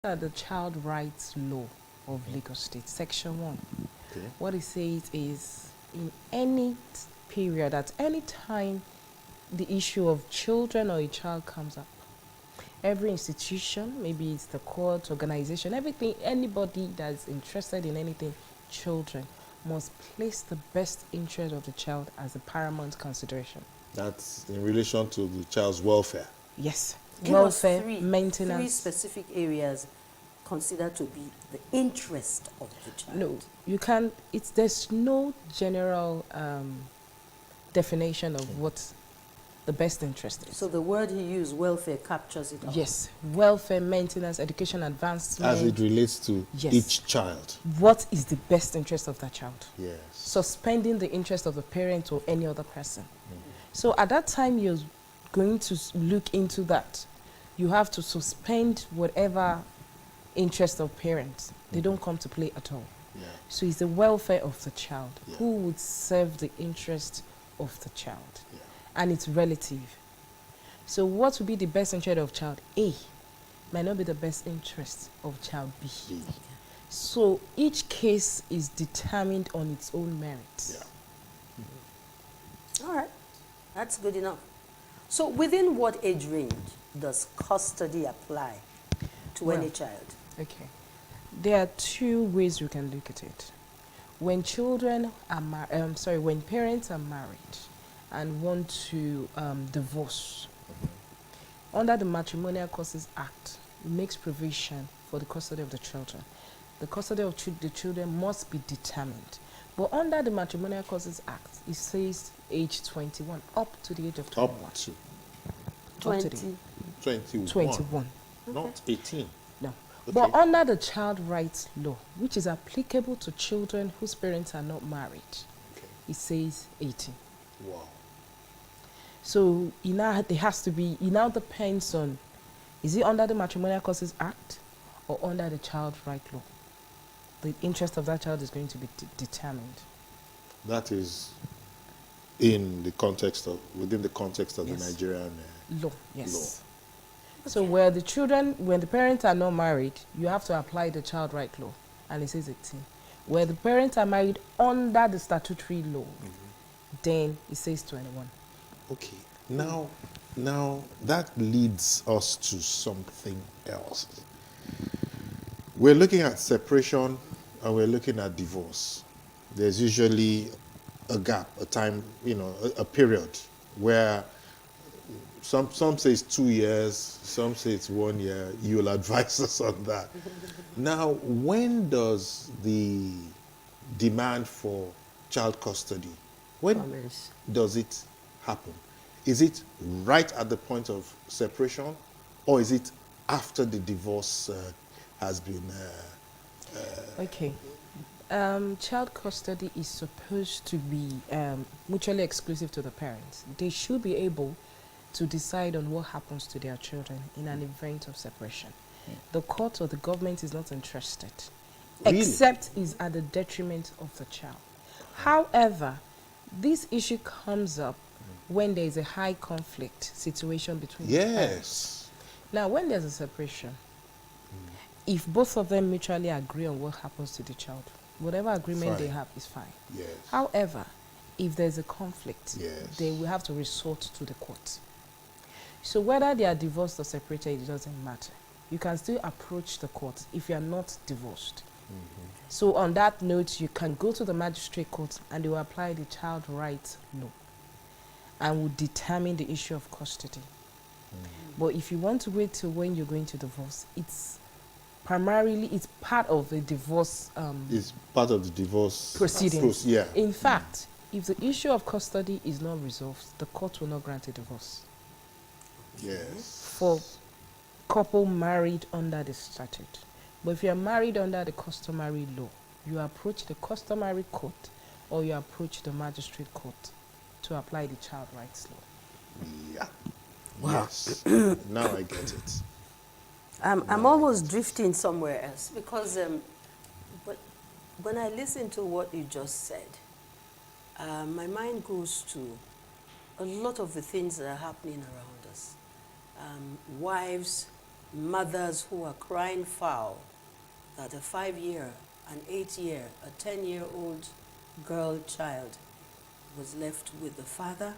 at the Child Rights Law of Lagos State, Section 1. Okay. What it says is, in any period, at any time the issue of children or a child comes up, every institution, maybe it's the court, organization, everything, anybody that's interested in anything, children, must place the best interest of the child as a paramount consideration. That's in relation to the child's welfare. Yes. Give Welfare, us three maintenance. specific areas considered to be the interest of the child. No, you can't, there's no general definition of what the best interest is. So the word he used, welfare, captures it all. Yes, welfare, maintenance, education, advancement. As it relates to Yes. each child. What is the best interest of that child? Yes. Suspending the interest of the parent or any other person. So at that time you're going to look into that. You have to suspend whatever interest of parents. They don't come to play at all. Yeah. So it's the welfare of the child. Yeah. Who would serve the interest of the child? Yeah. And it's relative. So what would be the best interest of child A might not be the best interest of child B. So each case is determined on its own merits. Yeah. All right, that's good enough. So within what age range does custody apply to any child? Okay. There are two ways we can look at it. When children are when parents are married and want to divorce, under the Matrimonial Causes Act, it makes provision for the custody of the children. The custody of the children must be determined. But under the Matrimonial Causes Act, it says age 21, up to the age of 21. Up to Up to the 21. 21. Not 18. No. Okay. But under the Child Rights Law, which is applicable to children whose parents are not married, Okay. it says 18. Wow. So it has to be, it now depends on, is it under the Matrimonial Causes Act or under the Child Rights Law? The interest of that child is going to be determined. That is in the context of, within the context of Yes. the Nigerian Law, yes. law. So where the children, when the parents are not married, you have to apply the Child Rights Law, and it says 18. Where the parents are married under the statutory law, then it says 21. Okay. Now that leads us to something else. We're looking at separation and we're looking at divorce. There's usually a gap, a time, a period where some say it's 2 years, some say it's 1 year. You'll advise us on that. Now, when does the demand for child custody, when does it happen? Is it right at the point of separation, or is it after the divorce has been... Okay. Child custody is supposed to be mutually exclusive to the parents. They should be able to decide on what happens to their children in an event of separation. The court or the government is not interested, Really? except is at the detriment of the child. However, this issue comes up when there is a high conflict situation between the parents. Yes. Now, when there's a separation, if both of them mutually agree on what happens to the child, whatever agreement they Fine. have is fine. Yes. However, if there's a conflict, Yes. they will have to resort to the court. So whether they are divorced or separated, it doesn't matter. You can still approach the court if you are not divorced. So on that note, you can go to the magistrate court and they will apply the Child Rights Law and will determine the issue of custody. But if you want to wait till when you're going to divorce, it's primarily, it's part of the divorce It's part of the divorce proceedings. Yeah. In fact, if the issue of custody is not resolved, the court will not grant a divorce Yes. for couple married under the statute. But if you are married under the customary law, you approach the customary court or you approach the magistrate court to apply the Child Rights Law. Yeah. Wow. Yes. Now I get it. I'm almost drifting somewhere else because but when I listen to what you just said, my mind goes to a lot of the things that are happening around us. Wives mothers who are crying foul that a 5-year, an 8-year, a 10-year-old girl child was left with the father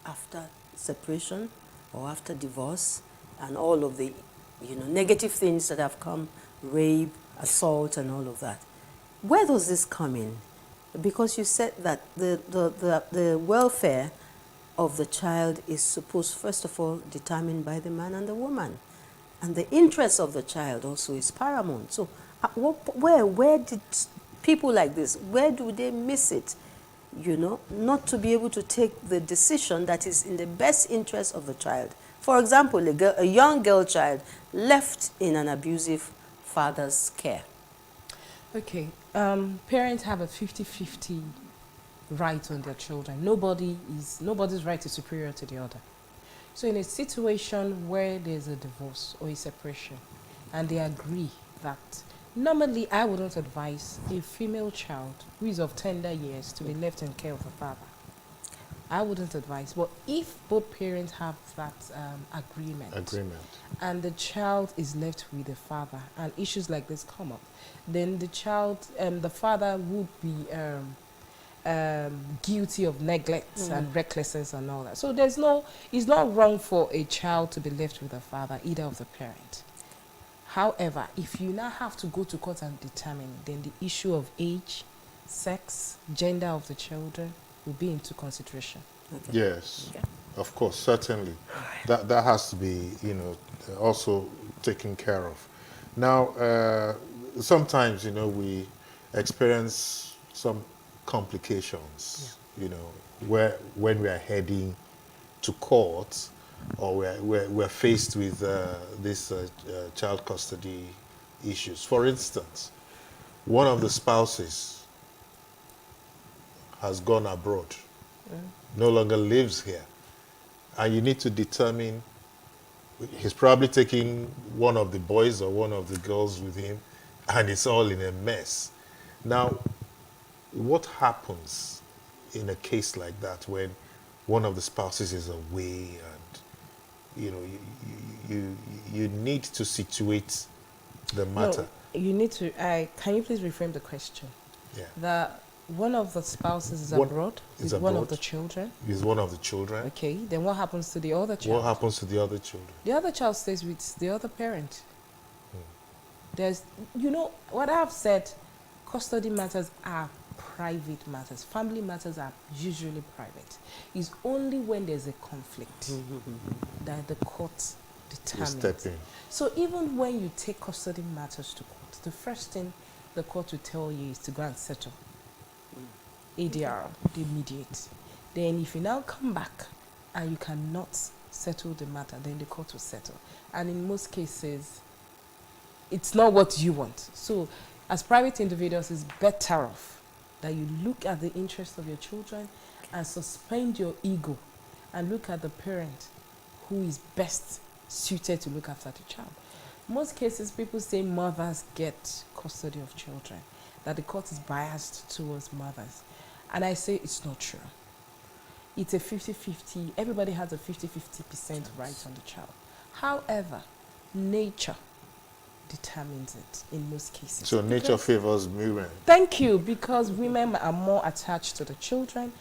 after separation or after divorce, and all of the negative things that have come, rape, assault, and all of that. Where does this come in? Because you said that the welfare of the child is supposed, first of all, determined by the man and the woman. And the interest of the child also is paramount. So where did people like this, where do they miss it? Not to be able to take the decision that is in the best interest of the child. For example, a young girl child left in an abusive father's care. Okay, parents have a 50-50 right on their children. Nobody's right is superior to the other. So in a situation where there's a divorce or a separation, and they agree that normally I wouldn't advise a female child who is of tender years to be left in care of the father. I wouldn't advise. But if both parents have that agreement, and the child is left with the father, and issues like this come up, then the father would be guilty of neglect and recklessness and all that. So it's not wrong for a child to be left with a father, either of the parent. However, if you now have to go to court and determine, then the issue of age, sex, gender of the children will be into consideration. Okay. Yes, okay. Of course, certainly. That has to be, also taken care of. Now, sometimes, we experience some complications, when we are heading to court, or we're faced with this child custody issues. For instance, one of the spouses has gone abroad, no longer lives here, and you need to determine, he's probably taking one of the boys or one of the girls with him, and it's all in a mess. Now, what happens in a case like that when one of the spouses is away, and you need to situate the matter? No, you need to. Can you please reframe the question? Yeah. That one of the spouses is abroad. Is one of the children. Is one of the children. Okay. Then what happens to the other child? What happens to the other children? The other child stays with the other parent. There's, what I've said, custody matters are private matters. Family matters are usually private. It's only when there's a conflict that the court determines. Step in. So even when you take custody matters to court, the first thing the court will tell you is to go and settle. ADR, they mediate. Then if you now come back and you cannot settle the matter, then the court will settle. And in most cases, it's not what you want. So as private individuals, it's better off that you look at the interests of your children and suspend your ego and look at the parent who is best suited to look after the child. Most cases, people say mothers get custody of children, that the court is biased towards mothers. And I say it's not true. It's a 50-50. Everybody has a 50-50% right on the child. However, nature determines it in most cases. So nature favors women. Thank you, because women are more attached to the children,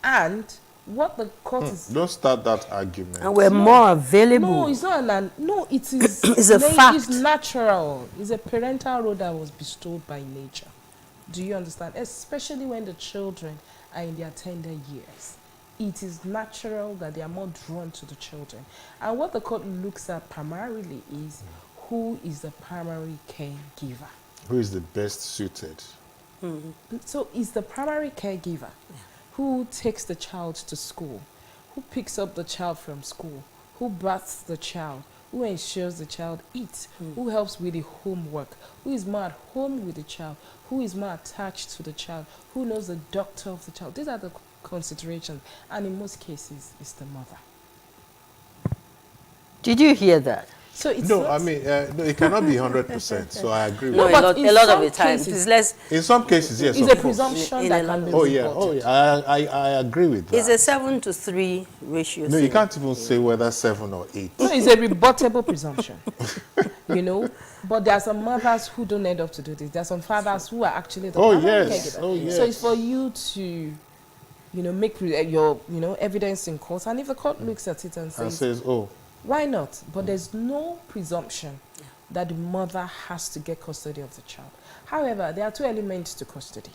and what the court is... Don't start that argument. And we're more available. No, it's not no, it is... It's a fact. It's natural. It's a parental role that was bestowed by nature. Do you understand? Especially when the children are in their tender years. It is natural that they are more drawn to the children. And what the court looks at primarily is who is the primary caregiver. Who is the best suited? So it's the primary caregiver who takes the child to school, who picks up the child from school, who baths the child, who ensures the child eats, who helps with the homework, who is more at home with the child, who is more attached to the child, who knows the doctor of the child. These are the considerations, and in most cases, it's the mother. Did you hear that? So it's No, not, I mean, no, it cannot be 100%. So I agree No, with but a lot, in a lot of some the time. cases- It's less. you. In some cases, yes, it's of a course. presumption In that a can lot be of- Oh yeah, reported. I agree with that. It's a 7-to-3 ratio. No, you thing. can't even say whether 7 or 8. No, it's a rebuttable presumption. You know, but there are some mothers who don't end up to do this. There are some fathers who are actually the Oh primary yes, caregiver. oh yes. So it's for you to, you know, make your, you know, evidence in court. And if the court looks at it and And says, says, oh, why not? But there's no presumption that the mother has to get custody of the child. However, there are two elements to custody.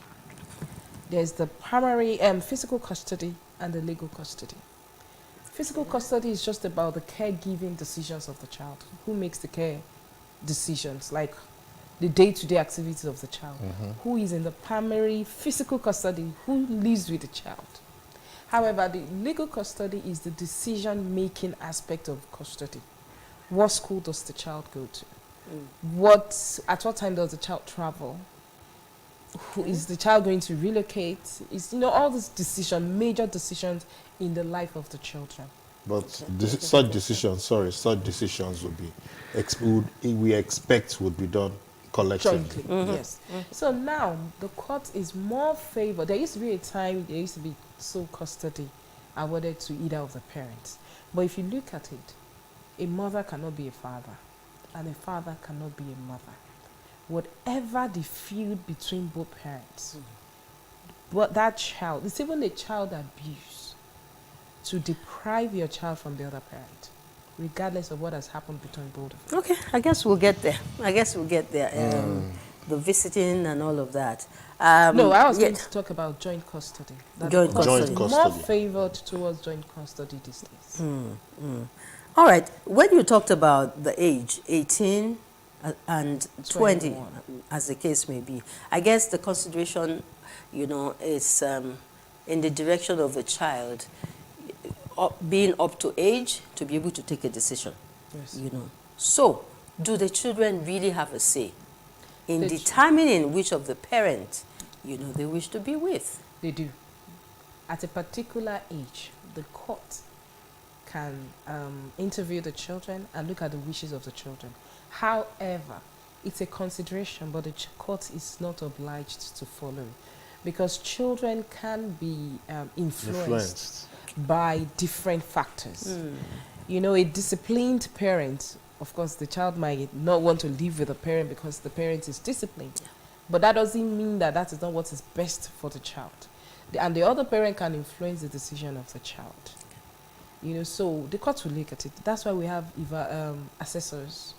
There's the primary physical custody and the legal custody. Physical custody is just about the caregiving decisions of the child. Who makes the care decisions, like the day-to-day activities of the child? Who is in the primary physical custody? Who lives with the child? However, the legal custody is the decision-making aspect of custody. What school does the child go to? At what time does the child travel? Who is the child going to relocate? Is, you know, all these major decisions in the life of the children. but such decisions would be, we expect would be done collectively. Jointly, yes. So now the court is more favored. There used to be a time there used to be sole custody awarded to either of the parents. But if you look at it, a mother cannot be a father, and a father cannot be a mother. Whatever the feud between both parents, but that child, it's even a child abuse to deprive your child from the other parent, regardless of what has happened between both of them. Okay, I guess we'll get there. The visiting and all of that. No, I was yeah, going to talk about joint custody. That Joint the court custody. is Joint more custody. favored towards joint custody these days. All right. When you talked about the age, 18 and 20, 21. as the case may be, I guess the consideration, you know, is in the direction of the child being up to age to be able to take a decision. Yes. You know. So, do the children really have a say in They determining which of the parents, you know, they wish to be with? They do. At a particular age, the court can interview the children and look at the wishes of the children. However, it's a consideration, but the court is not obliged to follow, because children can be influenced by different factors. You know, a disciplined parent, of course, the child might not want to live with the parent because the parent is disciplined. But that doesn't mean that that is not what is best for the child. And the other parent can influence the decision of the child. You know, so the court will look at it. That's why we have assessors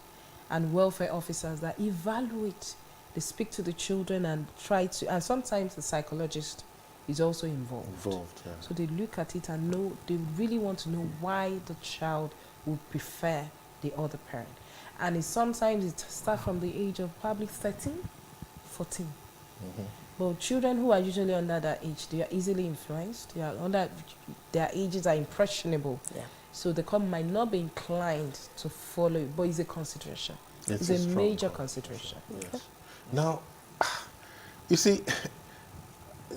and welfare officers that evaluate. They speak to the children and try to, and sometimes the psychologist is also involved. Yeah. So they look at it and know, they really want to know why the child would prefer the other parent. And sometimes it starts from the age of probably 13, 14. But children who are usually under that age, they are easily influenced. They are under, their ages are impressionable. Yeah. So the court might not be inclined to follow it, but it's a consideration. It's a strong major call. consideration. Yes. Now, you see,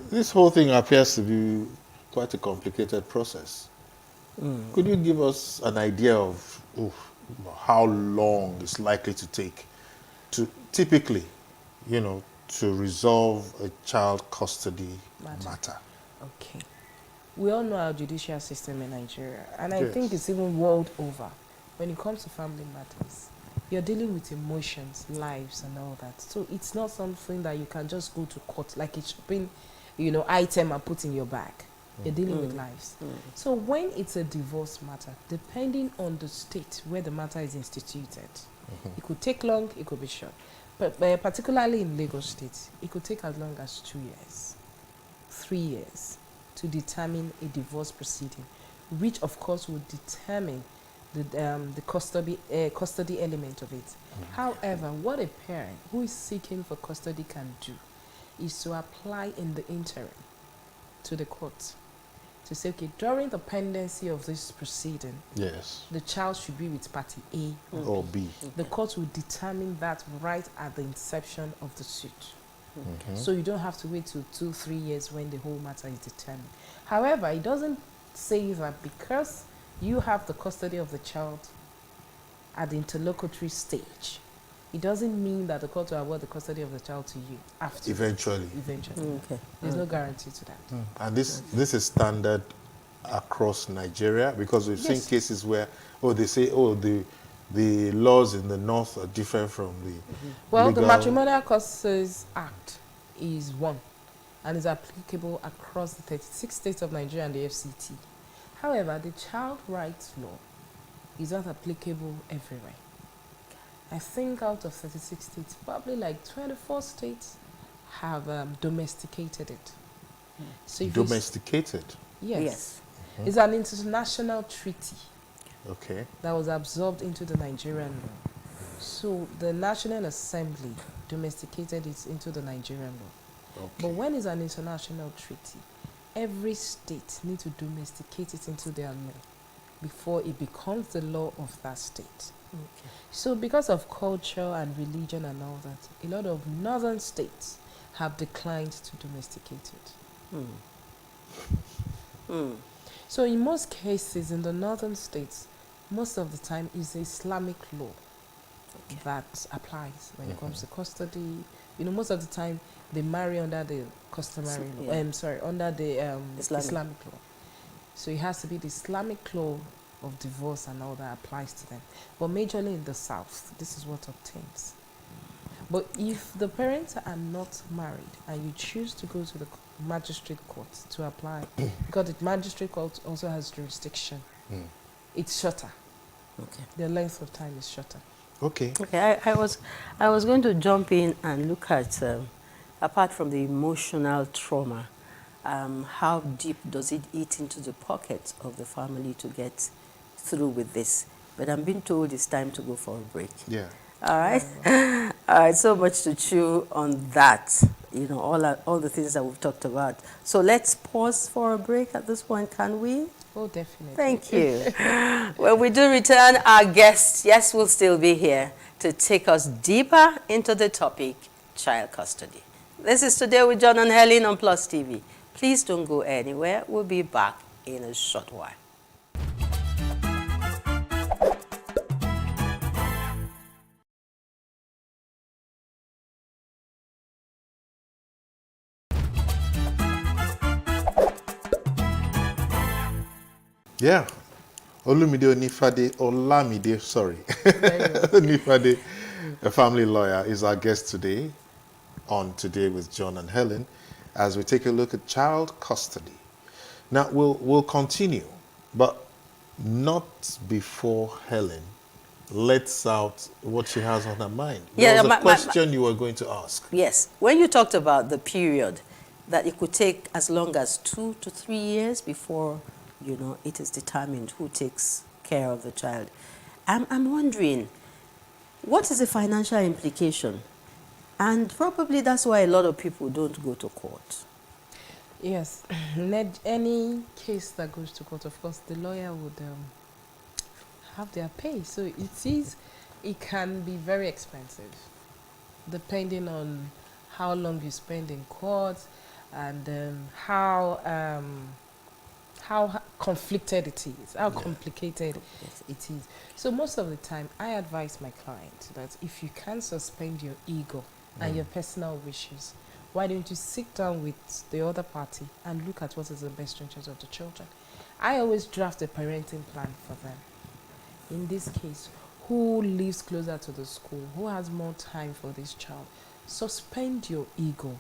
this whole thing appears to be quite a complicated process. Could you give us an idea of how long it's likely to take to typically, you know, to resolve a child custody matter? Okay. We all know our judicial system in Nigeria, and I Yes. think it's even world over. When it comes to family matters, you're dealing with emotions, lives, and all that. So it's not something that you can just go to court like a shopping, you know, item and put in your bag. You're dealing with lives. So when it's a divorce matter, depending on the state where the matter is instituted, it could take long, it could be short. But particularly in Lagos State, it could take as long as 2 years, 3 years to determine a divorce proceeding, which of course would determine the custody element of it. However, what a parent who is seeking for custody can do is to apply in the interim to the court to say, okay, during the pendency of this proceeding, Yes. the child should be with party A Or B. The court will determine that right at the inception of the suit. So you don't have to wait till 2-3 years when the whole matter is determined. However, it doesn't say that because you have the custody of the child at the interlocutory stage, it doesn't mean that the court will award the custody of the child to you after. Eventually. Eventually. Okay. There's no guarantee to that. And this is standard across Nigeria, because we've seen Yes. cases where, they say, the laws in the north are different from the Well, legal. the Matrimonial Causes Act is one and is applicable across the 36 states of Nigeria and the FCT. However, the child rights law is not applicable everywhere. I think out of 36 states, probably like 24 states have domesticated it. So if you Domesticated. yes. Yes. It's an international treaty Okay. that was absorbed into the Nigerian law. So the National Assembly domesticated it into the Nigerian law. But when it's an international treaty, every state needs to domesticate it into their law before it becomes the law of that state. Okay. So because of culture and religion and all that, a lot of northern states have declined to domesticate it. So in most cases in the northern states, most of the time is the Islamic law that applies when it comes to custody. You know, most of the time they marry under the customary law. Under the Islamic law. So it has to be the Islamic law of divorce and all that applies to them. But majorly in the south, this is what obtains. But if the parents are not married and you choose to go to the magistrate court to apply, because the magistrate court also has jurisdiction, it's shorter. Okay. The length of time is shorter. Okay. Okay, I was going to jump in and look at, apart from the emotional trauma, how deep does it eat into the pockets of the family to get through with this? But I'm being told it's time to go for a break. Yeah. All right. All right, so much to chew on that, you know, all the things that we've talked about. So let's pause for a break at this point, can we? Oh, definitely. Thank you. When we do return, our guests, yes, will still be here to take us deeper into the topic, child custody. This is Today with John and Helen on Plus TV. Please don't go anywhere. We'll be back in a short while. Yeah. Olamide, sorry. Onifade, a family lawyer, is our guest today on Today with John and Helen as we take a look at child custody. Now, we'll continue, but not before Helen lets out what she has on her mind. There was a question you were going to ask. Yes. When you talked about the period, that it could take as long as 2 to 3 years before, you know, it is determined who takes care of the child. I'm wondering, what is the financial implication? And probably that's why a lot of people don't go to court. Yes. Any case that goes to court, of course, the lawyer would have their pay. So it can be very expensive, depending on how long you spend in court and how conflicted it is, how complicated it is. So most of the time, I advise my client that if you can suspend your ego and your personal wishes, why don't you sit down with the other party and look at what is the best interest of the children? I always draft a parenting plan for them. In this case, who lives closer to the school? Who has more time for this child? Suspend your ego.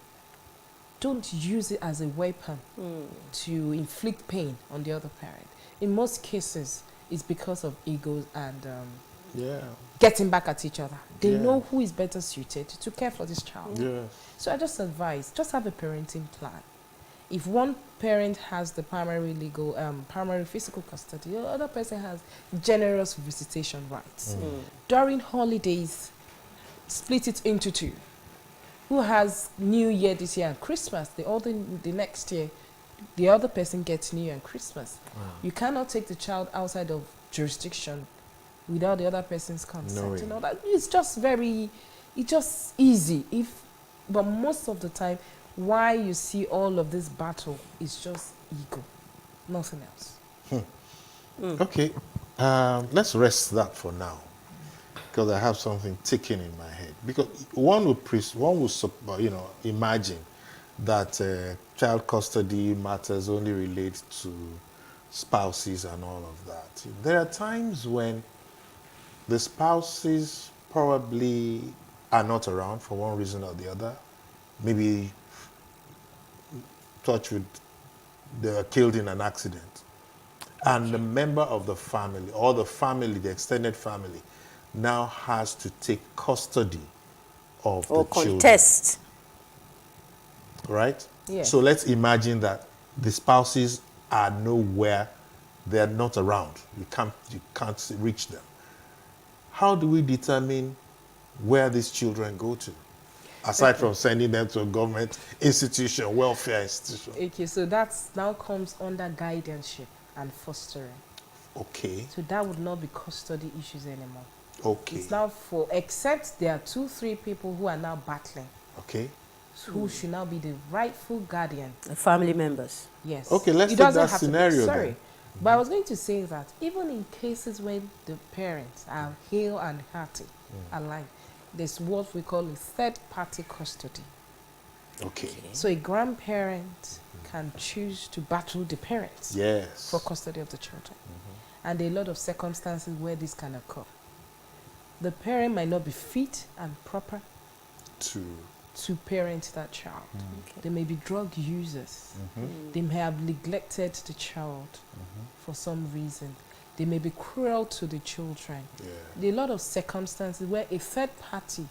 Don't use it as a weapon to inflict pain on the other parent. In most cases, it's because of egos and getting back at each other. They know who is better suited to care for this child. So I just advise, just have a parenting plan. If one parent has the primary physical custody, the other person has generous visitation rights. During holidays, split it into two. Who has New Year this year and Christmas? The next year, the other person gets New Year and Christmas. You cannot take the child outside of jurisdiction without the other person's consent. You know, that it's just easy. But most of the time, why you see all of this battle is just ego, nothing else. Okay, let's rest that for now. because I have something ticking in my head. Because one would imagine that child custody matters only relate to spouses and all of that. There are times when the spouses probably are not around for one reason or the other. Maybe touch with they were killed in an accident. And the member of the family, or the family, the extended family, now has to take custody of Or the children. contest. Right? Yes. So let's imagine that the spouses are nowhere, they're not around. You can't reach them. How do we determine where these children go to? Aside from sending them to a government institution, welfare institution. Okay, so that now comes under guardianship and fostering. Okay. So that would not be custody issues anymore. Okay. It's now except there are 2-3 people who are now battling, Okay. who should now be the rightful guardian. The family members. Yes. Okay, let's It take doesn't that have to be- scenario Sorry. then. But I was going to say that even in cases when the parents are hale and hearty, alive, there's what we call a third-party custody. Okay. So a grandparent can choose to battle the parents Yes. for custody of the children. And there are a lot of circumstances where this can occur. The parent might not be fit and proper to parent that child. Okay. They may be drug users. They may have neglected the child for some reason. They may be cruel to the children. Yeah. There are a lot of circumstances where a third party's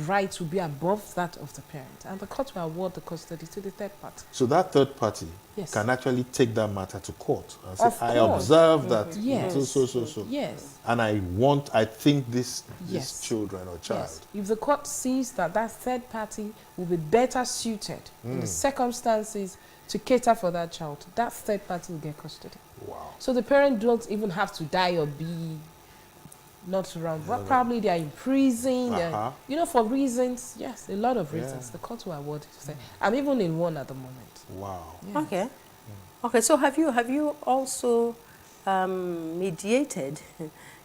right will be above that of the parent, and the court will award the custody to the third party. So that third party Yes. can actually take that matter to court and say, Of I course. observe that Yes. so. Yes. And I think this Yes. children or child. Yes. If the court sees that that third party will be better suited in the circumstances to cater for that child, that third party will get custody. Wow. So the parent don't even have to die or be not around. Well, probably they are in prison. They are- for reasons. Yes, a lot of reasons. Yeah. The court will award it. I'm even in one at the moment. Wow. Yes. Okay. Okay, so have you also mediated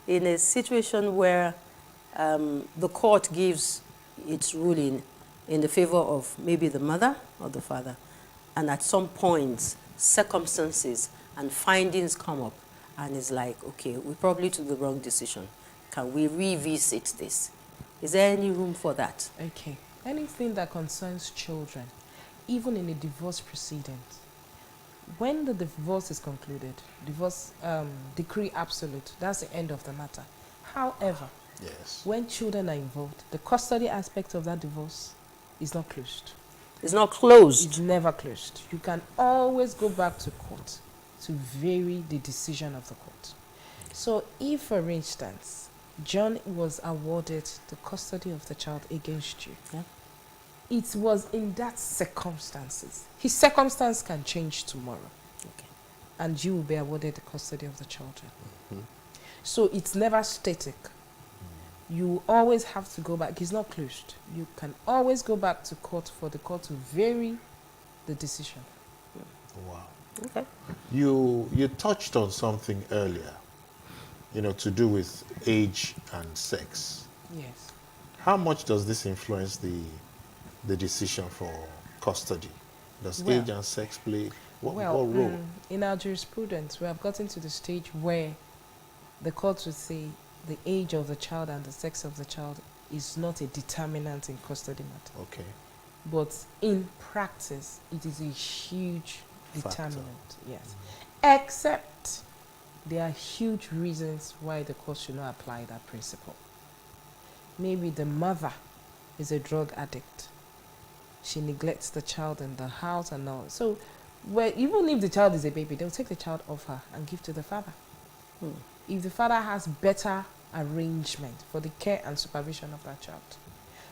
in a situation where the court gives its ruling in the favor of maybe the mother or the father, and at some point circumstances and findings come up and it's like, okay, we probably took the wrong decision. Can we revisit this? Is there any room for that? Okay. Anything that concerns children, even in a divorce proceedings, when the divorce is concluded, divorce decree absolute, that's the end of the matter. However, Yes. when children are involved, the custody aspect of that divorce is not closed. It's not closed. It's never closed. You can always go back to court to vary the decision of the court. So if, for instance, John was awarded the custody of the child against you, Yeah. it was in that circumstances. His circumstance can change tomorrow, Okay. and you will be awarded the custody of the children. So it's never static. You always have to go back. It's not closed. You can always go back to court for the court to vary the decision. Wow. Okay. You touched on something earlier, to do with age and sex. Yes. How much does this influence the decision for custody? Does Well- age and sex play what Well, role? in our jurisprudence, we have gotten to the stage where the court would say the age of the child and the sex of the child is not a determinant in custody matter. Okay. But in practice, it is a huge Factor. determinant, yes. Except there are huge reasons why the court should not apply that principle. Maybe the mother is a drug addict. She neglects the child in the house and all. So, even if the child is a baby, they'll take the child off her and give to the father. If the father has better arrangement for the care and supervision of that child.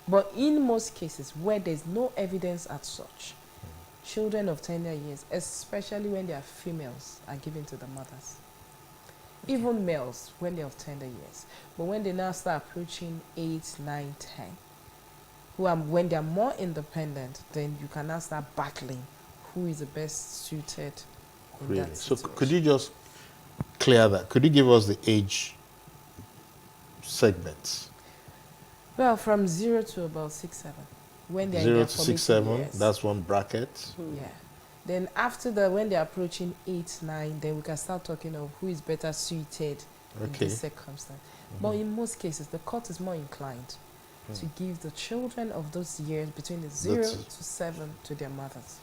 But in most cases where there's no evidence as such, children of tender years, especially when they are females, are given to the mothers. Even males when they're of tender years. But when they now start approaching 8, 9, 10, when they're more independent, then you can now start battling who is the best suited in Really? that So situation. could you just clear that? Could you give us the age segments? Well, from 0 to about 6, 7. When they're in 0 their to 6, formative 7. years. That's one bracket. Yeah. Then after that, when they're approaching 8, 9, then we can start talking of who is better suited in Okay. this circumstance. But in most cases, the court is more inclined to give the children of those years between the 0 to 7 to their mothers.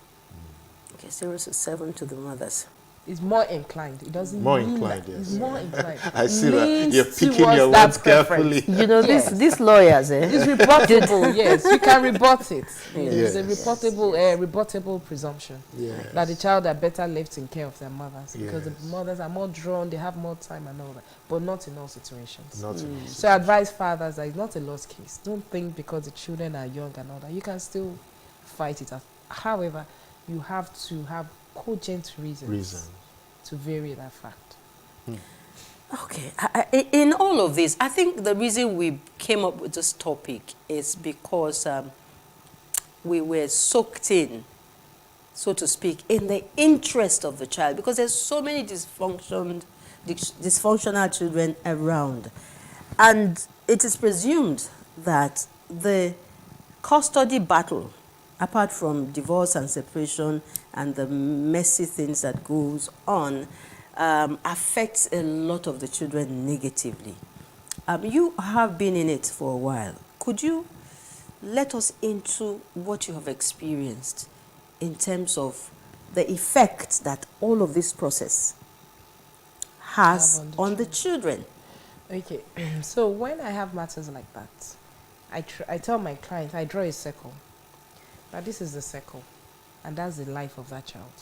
Okay, 0 to 7 to the mothers. Is more inclined. It doesn't More mean inclined, that. yes. It's more inclined. I see that. Leans You're picking towards your that words carefully. preference. You know, Yes. these lawyers, eh? It's rebuttable, yes. You can rebut it. It's a Yes. rebuttable presumption Yes. that the child are better left in care of their mothers because Yes. the mothers are more drawn, they have more time and all that, but not in all situations. Not in all So I advise fathers that it's not a lost case. Don't think because the children are young and all that. You can still fight it out. However, you have to have cogent reasons to vary that fact. Okay. In all of this, I think the reason we came up with this topic is because we were soaked in, so to speak, in the interest of the child, because there's so many dysfunctional children around. And it is presumed that the custody battle, apart from divorce and separation and the messy things that goes on, affects a lot of the children negatively. You have been in it for a while. Could you let us into what you have experienced in terms of the effect that all of this process has Have on the children? Okay, so when I have matters like that, I tell my client, I draw a circle. Now this is the circle, and that's the life of that child.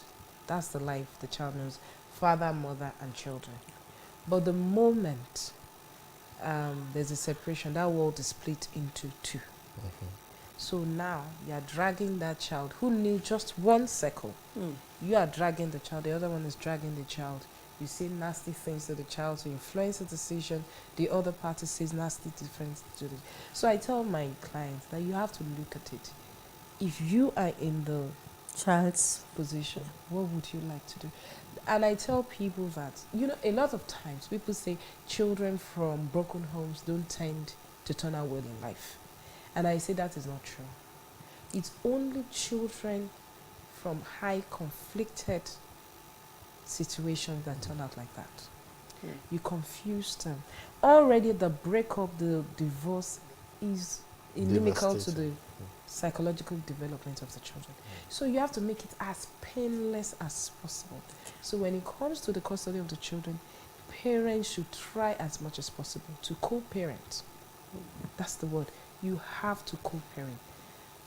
That's the life the child knows, father, mother, and children. But the moment there's a separation, that world is split into two. So now you're dragging that child who knew just one circle. You are dragging the child, the other one is dragging the child. You say nasty things to the child to influence the decision. The other party says nasty things to the. So I tell my clients that you have to look at it. If you are in the Child's position, what would you like to do? And I tell people that, you know, a lot of times people say children from broken homes don't tend to turn out well in life. And I say that is not true. It's only children from high conflicted situations that turn out like that. You confuse them. Already the breakup, the divorce is inimical to the psychological development of the children. So you have to make it as painless as possible. So when it comes to the custody of the children, parents should try as much as possible to co-parent. That's the word. You have to co-parent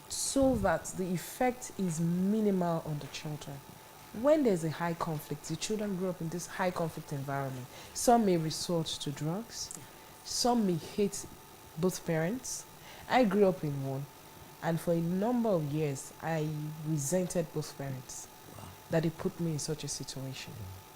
so that the effect is minimal on the children. When there's a high conflict, the children grow up in this high conflict environment. Some may resort to drugs. Some may hate both parents. I grew up in one, and for a number of years, I resented both parents that they put me in such a situation.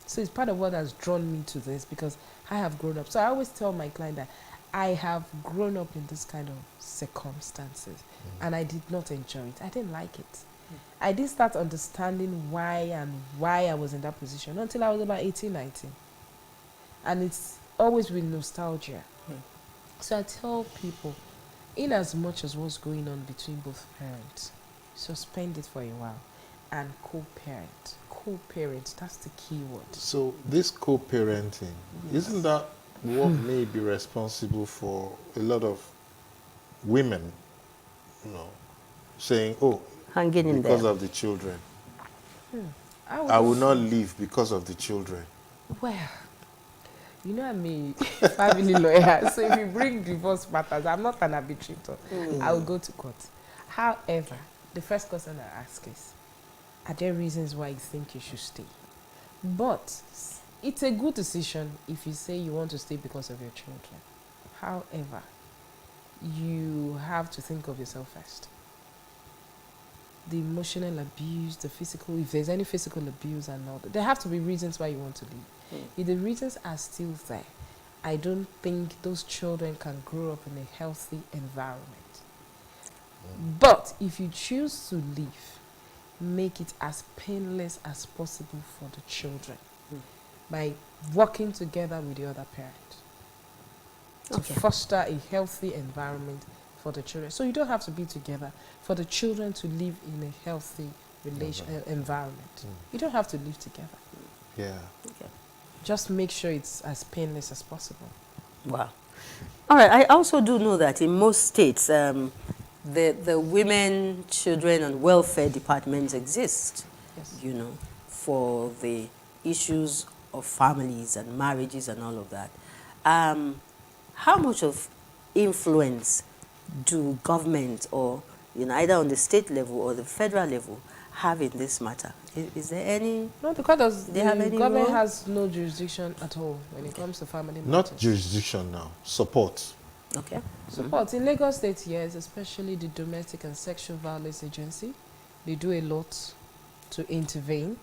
So it's part of what has drawn me to this because I have grown up. So I always tell my client that I have grown up in this kind of circumstances and I did not enjoy it. I didn't like it. I didn't start understanding why I was in that position until I was about 18, 19. And it's always with nostalgia. So I tell people, in as much as what's going on between both parents, suspend it for a while and co-parent. Co-parent, that's the key word. So this co-parenting, isn't that what may be responsible for a lot of women, you know, saying, oh, Hanging in because there. of the children. I I will not leave because of the children. Well, you know I'm a family lawyer, so if you bring divorce matters, I'm not an arbitrator. I will go to court. However, the first question I ask is, are there reasons why you think you should stay? But it's a good decision if you say you want to stay because of your children. However, you have to think of yourself first. The emotional abuse, the physical, if there's any physical abuse and all that, there have to be reasons why you want to leave. If the reasons are still there, I don't think those children can grow up in a healthy environment. But if you choose to leave, make it as painless as possible for the children by working together with the other parent to foster a healthy environment for the children. So you don't have to be together for the children to live in a healthy environment. You don't have to live together. Yeah. Okay. Just make sure it's as painless as possible. Wow. All right. I also do know that in most states, the women, children, and welfare departments exist. Yes. You know, for the issues of families and marriages and all of that. How much of influence do government or either on the state level or the federal level have in this matter? Is there any? No, because They have the any government role? has no jurisdiction at all when it comes to family Not matters. jurisdiction now, support. Okay. Support in Lagos State, yes, especially the Domestic and Sexual Violence Agency. They do a lot to intervene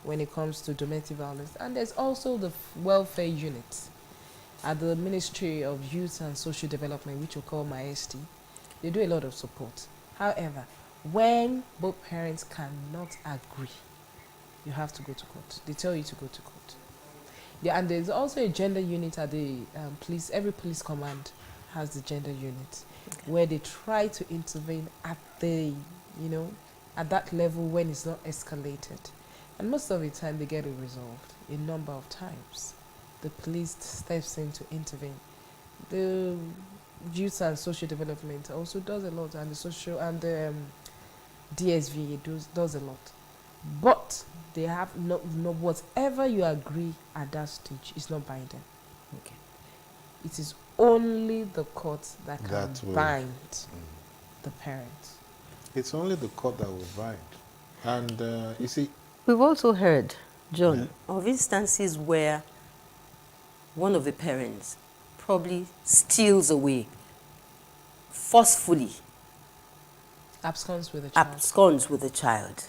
when it comes to domestic violence. And there's also the welfare unit at the Ministry of Youth and Social Development, which we call MIST. They do a lot of support. However, when both parents cannot agree, you have to go to court. They tell you to go to court. Yeah, and there's also a gender unit at the police. Every police command has the gender unit, where they try to intervene at the, at that level when it's not escalated. And most of the time they get it resolved a number of times. The police steps in to intervene. The youth and social development also does a lot, and the social and the DSV does a lot. But they have no whatever you agree at that stage is not binding. Okay. It is only the court that can That will- bind the parents. It's only the court that will bind. And you see, We've also heard, John, Yeah. of instances where one of the parents probably steals away forcefully, Absconds with a child. absconds with the child.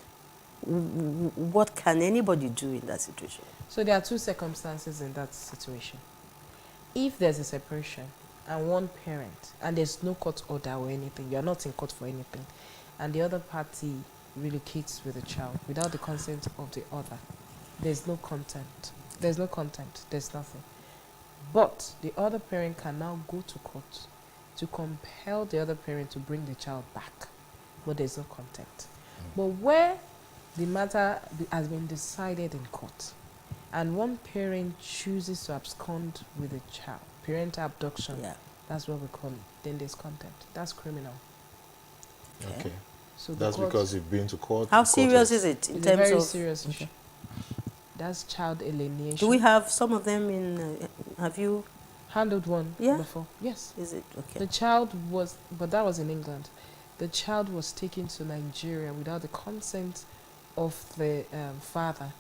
What can anybody do in that situation? So there are two circumstances in that situation. If there's a separation and one parent, and there's no court order or anything, you're not in court for anything, and the other party relocates with the child without the consent of the other, there's no content. There's no content. There's nothing. But the other parent can now go to court to compel the other parent to bring the child back, but there's no content. But where the matter has been decided in court, and one parent chooses to abscond with a child, parental abduction, Yeah. that's what we call it, then there's content. That's criminal. okay. So the That's court- because you've been to court. How the court serious has- is it in it's a terms very of? serious issue. That's child alienation. Do we have some of them in? Have you? handled one Yeah? before? Yes. Is it okay? The child was, but that was in England. The child was taken to Nigeria without the consent of the father,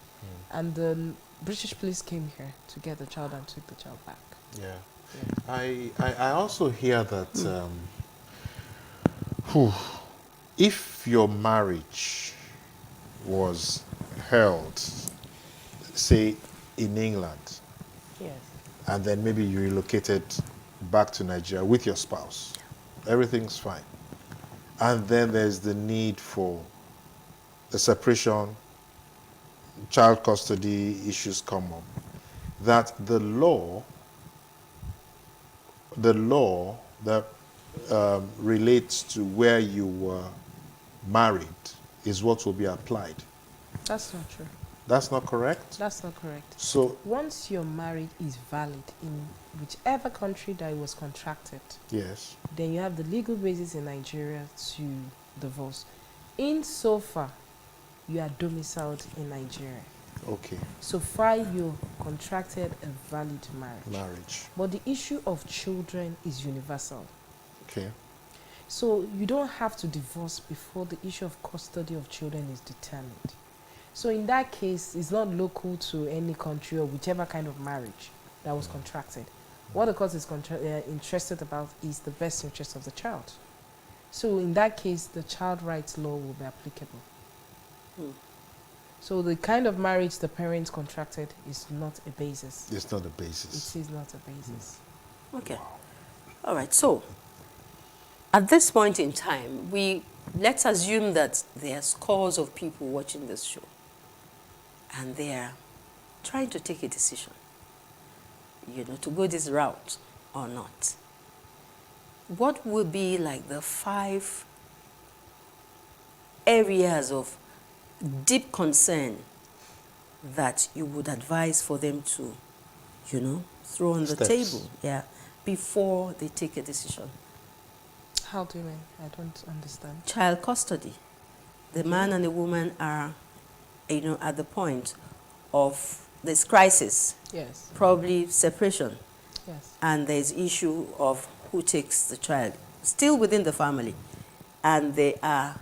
and the British police came here to get the child and took the child back. Yeah. Yeah. I also hear that if your marriage was held, say, in England, Yes. and then maybe you relocated back to Nigeria with your spouse, everything's fine. And then there's the need for a separation, child custody issues come up, that the law that relates to where you were married is what will be applied. That's not true. That's not correct? That's not correct. So, Once your marriage is valid in whichever country that it was contracted, yes. then you have the legal basis in Nigeria to divorce. Insofar you are domiciled in Nigeria, Okay. so far you contracted a valid marriage. Marriage. But the issue of children is universal. Okay. So you don't have to divorce before the issue of custody of children is determined. So in that case, it's not local to any country or whichever kind of marriage that was contracted. What the court is interested about is the best interest of the child. So in that case, the child rights law will be applicable. So the kind of marriage the parents contracted is not a basis. It's not a basis. It is not a basis. Okay. All right. So, at this point in time, let's assume that there are scores of people watching this show, and they are trying to take a decision, to go this route or not. what would be like the 5 areas of deep concern that you would advise for them to, throw on the Steps. table, before they take a decision? How do you mean? I don't understand. Child custody. The man and the woman are, at the point of this crisis, Yes. probably separation, Yes. and there's issue of who takes the child, still within the family, and they are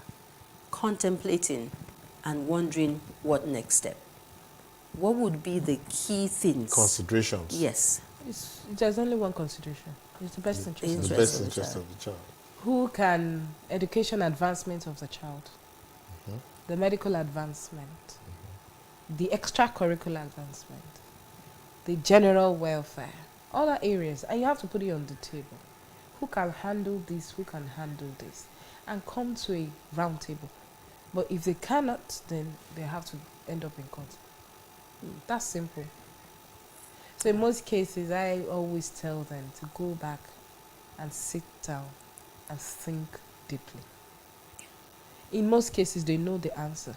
contemplating and wondering what next step. What would be the key things? Considerations. Yes. There's only one consideration. It's the best interest of The the best child. interest of the child. Who can education advancement of the child, the medical advancement, the extracurricular advancement, the general welfare, other areas, and you have to put it on the table. Who can handle this? Who can handle this? And come to a round table. But if they cannot, then they have to end up in court. That's simple. So in most cases, I always tell them to go back and sit down and think deeply. In most cases, they know the answer.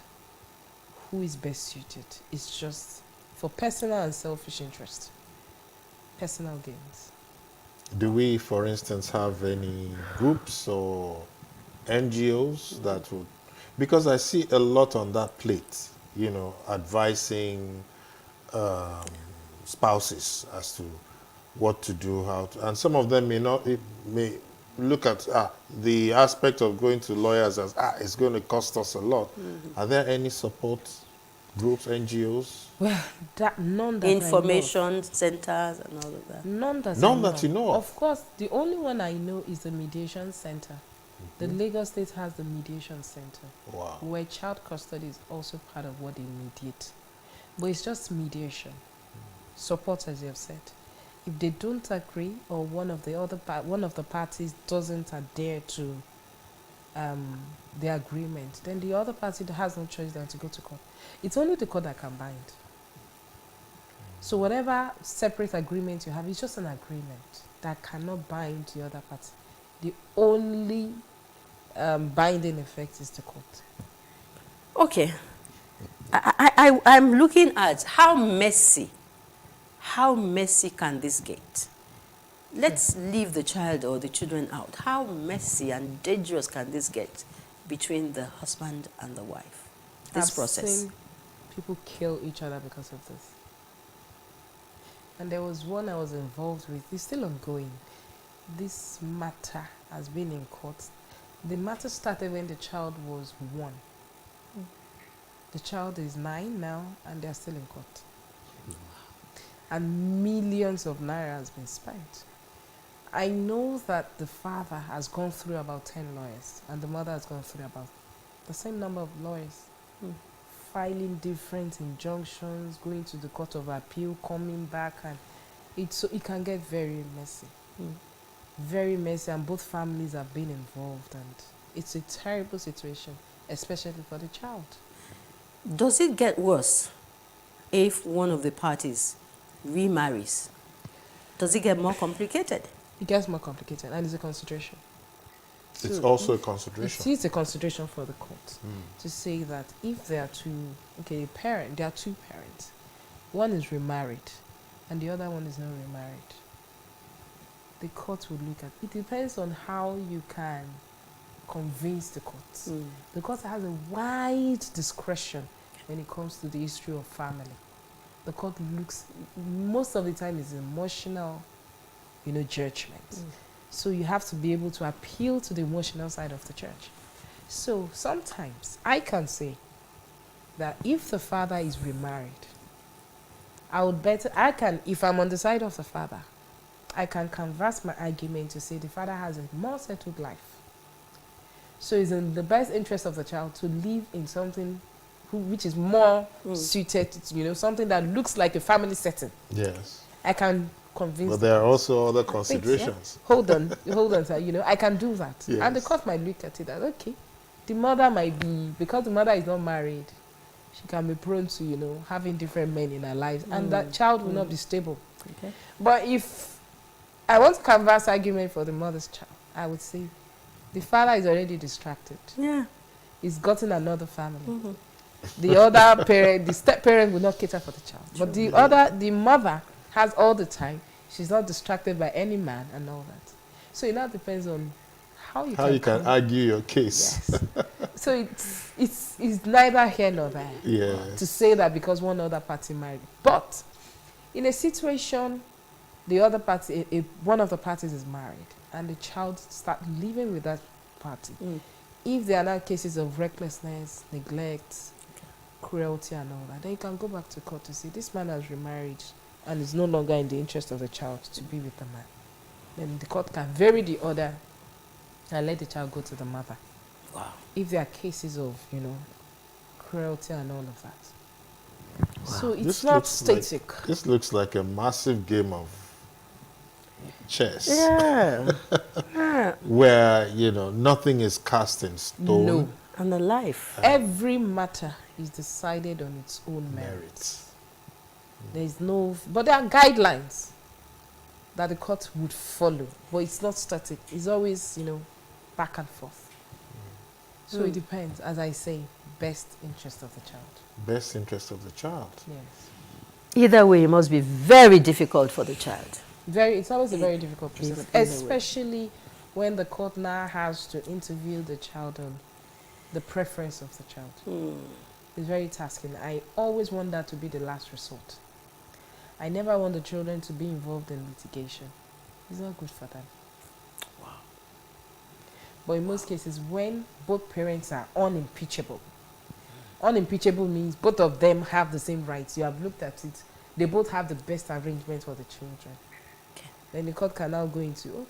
Who is best suited? It's just for personal and selfish interest. Personal gains. Do we, for instance, have any groups or NGOs that would, because I see a lot on that plate, advising spouses as to what to do, how to, and some of them may look at the aspect of going to lawyers as it's going to cost us a lot. Are there any support groups, NGOs? Well, none that I know Information centers and all of that. of. None that None I that you know of. Of course, the only one I know is the mediation center. The Lagos State has the mediation center, Wow. where child custody is also part of what they mediate. But it's just mediation. Support, as you have said. If they don't agree, or one of the parties doesn't adhere to the agreement, then the other party has no choice than to go to court. It's only the court that can bind. So whatever separate agreement you have, it's just an agreement that cannot bind the other party. The only binding effect is the court. Okay. I'm looking at how messy can this get? Let's leave the child or the children out. How messy and dangerous can this get between the husband and the wife? This I've process. seen people kill each other because of this. And there was one I was involved with. It's still ongoing. This matter has been in court. The matter started when the child was 1. The child is 9 now, and they're still in court. And millions of naira has been spent. I know that the father has gone through about 10 lawyers, and the mother has gone through about the same number of lawyers, filing different injunctions, going to the court of appeal, coming back, and it can get very messy. Very messy, and both families have been involved, and it's a terrible situation, especially for the child. Does it get worse if one of the parties remarries? Does it get more complicated? It gets more complicated, and it's a consideration. It's So also a It consideration. is a consideration for the court to say that if there are there are 2 parents. One is remarried, and the other one is not remarried. The court will look at it. Depends on how you can convince the court. The court has a wide discretion when it comes to the issue of family. The court looks, most of the time, is emotional, judgment. So you have to be able to appeal to the emotional side of the church. So sometimes I can say that if the father is remarried, if I'm on the side of the father, I can canvass my argument to say the father has a more settled life. So it's in the best interest of the child to live in something which is more suited, something that looks like a family setting. Yes. I can convince. But there are also other considerations. Hold on, sir. I can do that. Yes. And the court might look at it as, okay, the mother might be, because the mother is not married, she can be prone to, having different men in her lives, and that child will not be stable. Okay. But if I want to canvass argument for the mother's child, I would say the father is already distracted. Yeah. He's gotten another family. The other parent, the step parent, will not cater for the child. But the mother has all the time. She's not distracted by any man and all that. So it now depends on how you can argue your case. Yes. So it's neither here nor there. Yes. To say that because one other party married. But in a situation, the other party, one of the parties is married, and the child start living with that party. If there are now cases of recklessness, neglect, cruelty and all that, then you can go back to court to say this man has remarried and is no longer in the interest of the child to be with the man. Then the court can vary the order and let the child go to the mother. Wow. If there are cases of, cruelty and all of that. Wow. So it's not static. This looks like a massive game of chess. Yeah. Where, nothing is cast in stone. No. And the life. Every matter is decided on its own merits. There is no, but there are guidelines that the court would follow, but it's not static. It's always, back and forth. So it depends, as I say, best interest of the child. Best interest of the child. Yes. Either way, it must be very difficult for the child. It's always a very difficult process, especially when the court now has to interview the child on the preference of the child. It's very tasking. I always want that to be the last resort. I never want the children to be involved in litigation. It's not good for them. Wow. But in most cases, when both parents are unimpeachable, unimpeachable means both of them have the same rights. You have looked at it. They both have the best arrangement for the children. Okay. Then the court can now go into,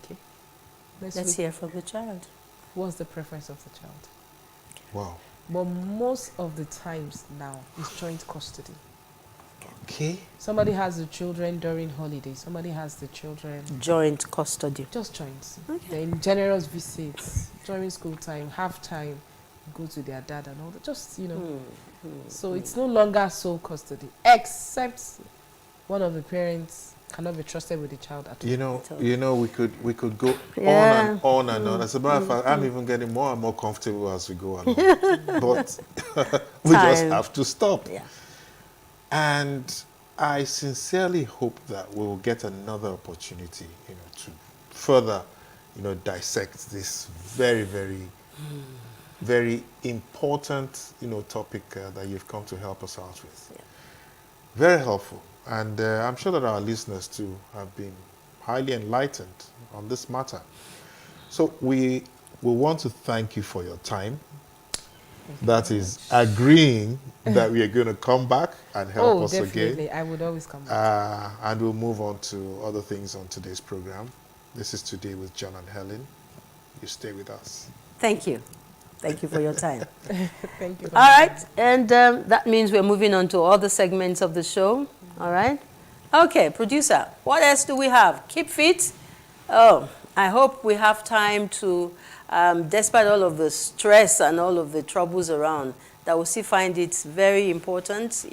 let's hear from the child. What's the preference of the child? Wow. But most of the times now, it's joint custody. Okay. Somebody has the children during holidays. Somebody has the children. Joint custody. Just joints. Okay. Then generous visits during school time, half time, go to their dad and all that. Just, So it's no longer sole custody, except one of the parents cannot be trusted with the child at all. We could go on and on. As a matter of fact, I'm even getting more and more comfortable as we go along. But we just have to stop. Yeah. And I sincerely hope that we will get another opportunity, to further, dissect this very, very, very important, topic that you've come to help us out with. Yeah. Very helpful. And I'm sure that our listeners, too, have been highly enlightened on this matter. So we want to thank you for your time. That is agreeing that we are going to come back and help us definitely. again. I would always come back. And we'll move on to other things on today's program. This is Today with John and Helen. You stay with us. Thank you. Thank you for your time. Thank you. All right. And that means we're moving on to other segments of the show. All right. Okay, producer, what else do we have? Keep fit. Oh, I hope we have time to, despite all of the stress and all of the troubles around, that we still find it very important,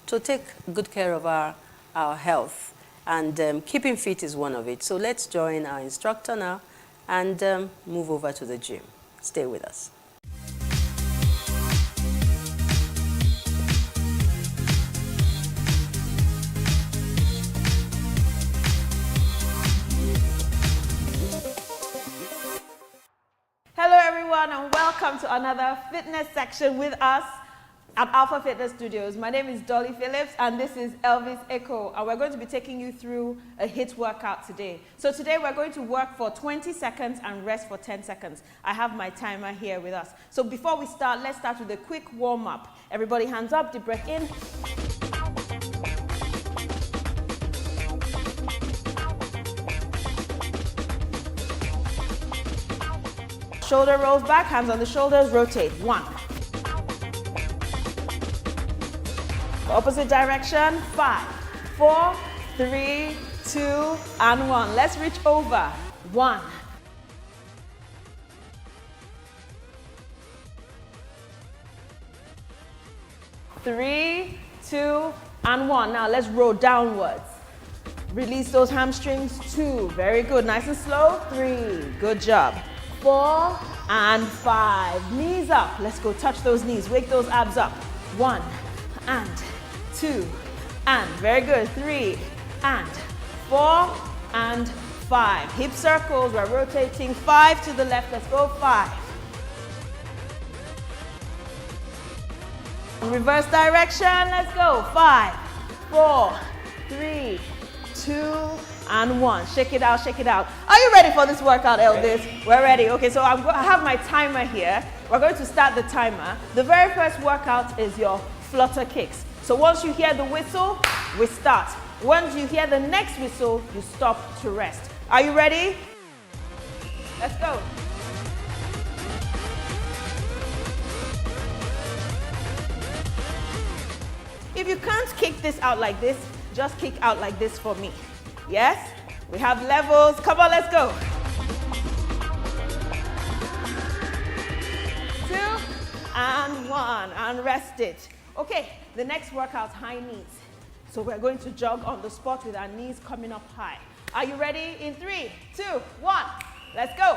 to take good care of our health. And keeping fit is one of it. So let's join our instructor now and move over to the gym. Stay with us. Hello everyone and welcome to another fitness section with us at Alpha Fitness Studios. My name is Dolly Phillips and this is Elvis Echo, and we're going to be taking you through a HIIT workout today. So today we're going to work for 20 seconds and rest for 10 seconds. I have my timer here with us. So before we start, let's start with a quick warm-up. Everybody hands up, deep breath in. Shoulder rolls back, hands on the shoulders, rotate. 1. Opposite direction. 5, 4, 3, 2, and 1. Let's reach over. 1. 3, 2, and 1. Now let's roll downwards. Release those hamstrings. 2. Very good. Nice and slow. 3. Good job. 4 and 5. Knees up. Let's go. Touch those knees. Wake those abs up. 1 and 2 and. Very good. 3 and 4 and 5. Hip circles. We're rotating. 5 to the left. Let's go. 5. Reverse direction. Let's go. 5, 4, 3, 2, and 1. Shake it out, shake it out. Are you ready for this workout, Elvis? We're ready. Okay, so I have my timer here. We're going to start the timer. The very first workout is your flutter kicks. So once you hear the whistle, we start. Once you hear the next whistle, you stop to rest. Are you ready? Let's go. If you can't kick this out like this, just kick out like this for me. Yes? We have levels. Come on, let's go. 2 and 1 and rest it. Okay, the next workout, high knees. So we're going to jog on the spot with our knees coming up high. Are you ready? In 3, 2, 1, let's go.